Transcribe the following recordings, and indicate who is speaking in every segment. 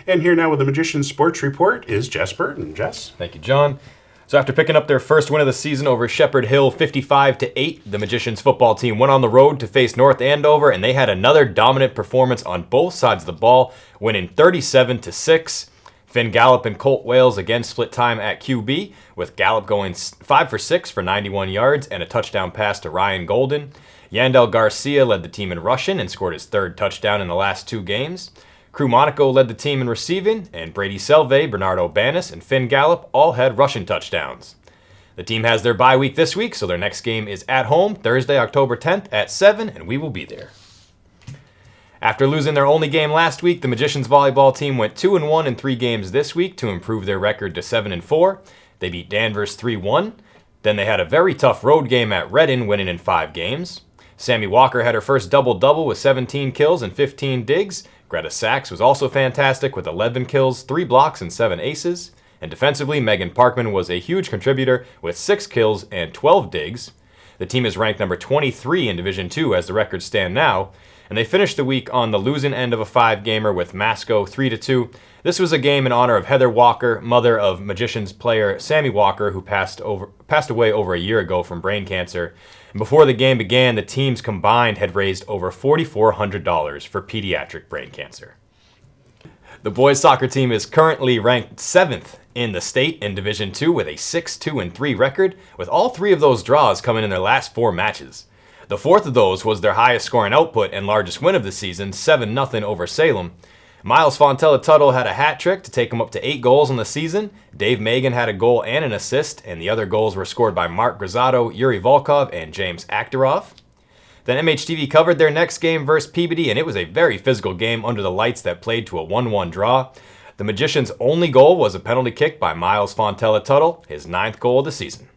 Speaker 1: And here now with the Magicians Sports Report is Jess Burton. Jess?
Speaker 2: Thank you, John. So after picking up their first win of the season over Shepherd Hill 55-8, the Magicians football team went on the road to face North Andover, and they had another dominant performance on both sides of the ball, winning 37-6. Finn Gallup and Colt Wales again split time at QB, with Gallup going 5 for 6 for 91 yards and a touchdown pass to Ryan Golden. Yandel Garcia led the team in rushing and scored his third touchdown in the last 2 games. Crew Monaco led the team in receiving, and Brady Selve, Bernardo Banis, and Finn Gallup all had rushing touchdowns. The team has their bye week this week, so their next game is at home Thursday, October 10th at 7, and we will be there. After losing their only game last week, the Magicians volleyball team went 2-1 in 3 games this week to improve their record to 7-4. They beat Danvers 3-1. Then they had a very tough road game at Reading, winning in 5 games. Sammy Walker had her first double-double with 17 kills and 15 digs. Greta Sachs was also fantastic with 11 kills, 3 blocks, and 7 aces. And defensively, Megan Parkman was a huge contributor with 6 kills and 12 digs. The team is ranked number 23 in Division II as the records stand now, and they finished the week on the losing end of a 5-gamer with Masco 3-2. This was a game in honor of Heather Walker, mother of Magicians player Sammy Walker, who passed away over a year ago from brain cancer. And before the game began, the teams combined had raised over $4,400 for pediatric brain cancer. The boys soccer team is currently ranked 7th in the state in Division II with a 6-2-3 record, with all 3 of those draws coming in their last 4 matches. The 4th of those was their highest scoring output and largest win of the season, 7-0 over Salem. Miles Fontella Tuttle had a hat trick to take him up to 8 goals on the season. Dave Magan had a goal and an assist, and the other goals were scored by Mark Grisato, Yuri Volkov, and James Akhtarov. Then MHTV covered their next game versus Peabody, and it was a very physical game under the lights that played to a 1-1 draw. The Magicians' only goal was a penalty kick by Miles Fontella Tuttle, his 9th goal of the season.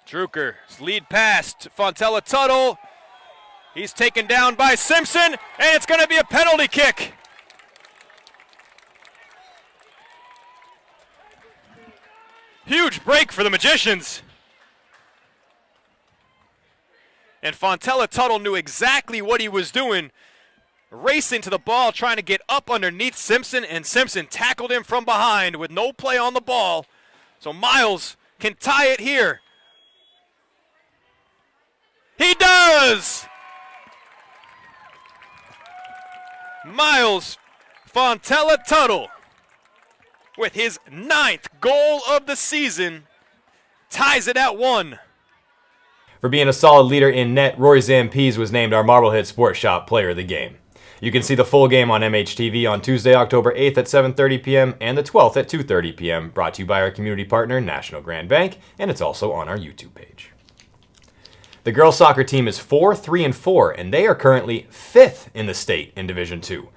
Speaker 3: Druker's lead pass to Fontella Tuttle. He's taken down by Simpson, and it's going to be a penalty kick. Huge break for the Magicians. And Fontella Tuttle knew exactly what he was doing, racing to the ball, trying to get up underneath Simpson, and Simpson tackled him from behind with no play on the ball. So Miles can tie it here. He does! Miles Fontella Tuttle, with his 9th goal of the season, ties it at 1.
Speaker 2: For being a solid leader in net, Rory Zampies was named our Marblehead Sports Shop Player of the Game. You can see the full game on MHTV on Tuesday, October 8th at 7:30 p.m. and the 12th at 2:30 p.m., brought to you by our community partner, National Grand Bank, and it's also on our YouTube page. The girls soccer team is 4-3-4, and they are currently 5th in the state in Division II.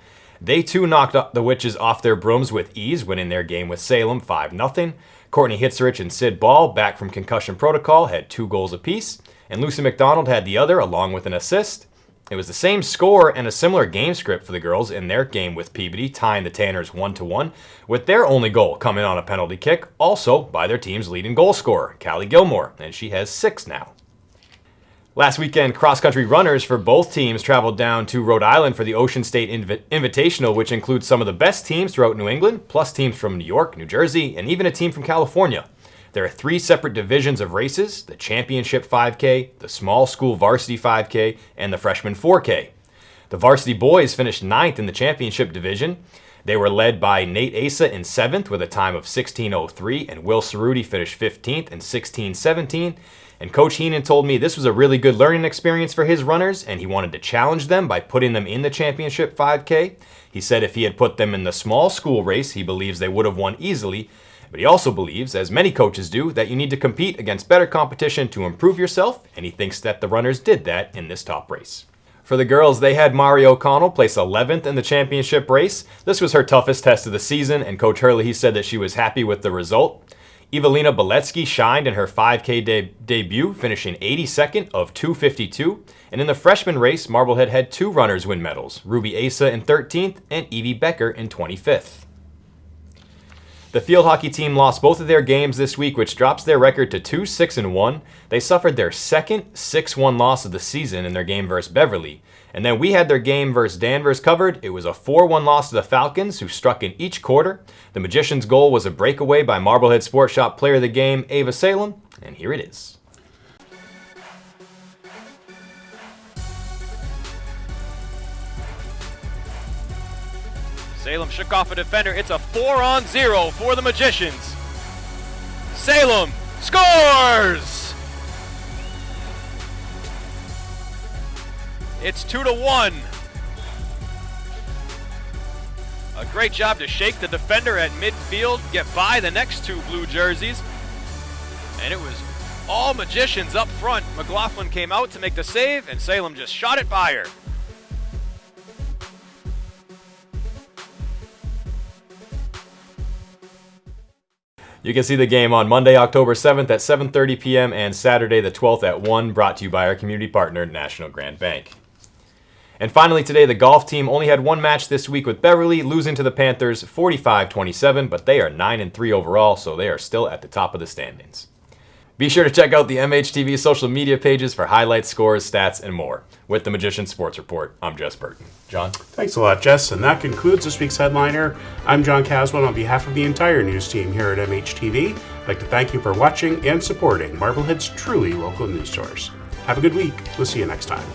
Speaker 2: They too knocked the Witches off their brooms with ease, winning their game with Salem 5-0. Courtney Hitzerich and Sid Ball, back from concussion protocol, had 2 goals apiece, and Lucy McDonald had the other along with an assist. It was the same score and a similar game script for the girls in their game with Peabody, tying the Tanners 1-1, with their only goal coming on a penalty kick, also by their team's leading goal scorer, Callie Gilmore, and she has 6 now. Last weekend, cross-country runners for both teams traveled down to Rhode Island for the Ocean State Invitational, which includes some of the best teams throughout New England, plus teams from New York, New Jersey, and even a team from California. There are 3 separate divisions of races: the Championship 5K, the Small School Varsity 5K, and the Freshman 4K. The varsity boys finished 9th in the Championship division. They were led by Nate Asa in 7th with a time of 16:03, and Will Cerruti finished 15th in 16:17. And Coach Heenan told me this was a really good learning experience for his runners, and he wanted to challenge them by putting them in the Championship 5K. He said if he had put them in the small school race, he believes they would have won easily. But he also believes, as many coaches do, that you need to compete against better competition to improve yourself, and he thinks that the runners did that in this top race. For the girls, they had Mari O'Connell place 11th in the championship race. This was her toughest test of the season, and Coach Hurley, he said that she was happy with the result. Evelina Beletsky shined in her 5K debut, finishing 82nd of 252. And in the freshman race, Marblehead had 2 runners win medals, Ruby Asa in 13th and Evie Becker in 25th. The field hockey team lost both of their games this week, which drops their record to 2-6-1. They suffered their second 6-1 loss of the season in their game versus Beverly. And then we had their game versus Danvers covered. It was a 4-1 loss to the Falcons, who struck in each quarter. The Magicians' goal was a breakaway by Marblehead Sports Shop player of the game, Ava Salem, and here it is.
Speaker 3: Salem shook off a defender. It's a 4-on-0 for the Magicians. Salem scores! It's 2-1. A great job to shake the defender at midfield, get by the next two blue jerseys. And it was all Magicians up front. McLaughlin came out to make the save, and Salem just shot it by her.
Speaker 2: You can see the game on Monday, October 7th at 7:30 p.m. and Saturday the 12th at 1, brought to you by our community partner, National Grand Bank. And finally today, the golf team only had one match this week with Beverly, losing to the Panthers 45-27, but they are 9-3 overall, so they are still at the top of the standings. Be sure to check out the MHTV social media pages for highlights, scores, stats, and more. With the Magician Sports Report, I'm Jess Burton. John?
Speaker 1: Thanks a lot, Jess. And that concludes this week's Headliner. I'm John Caswell. On behalf of the entire news team here at MHTV, I'd like to thank you for watching and supporting Marblehead's truly local news source. Have a good week. We'll see you next time.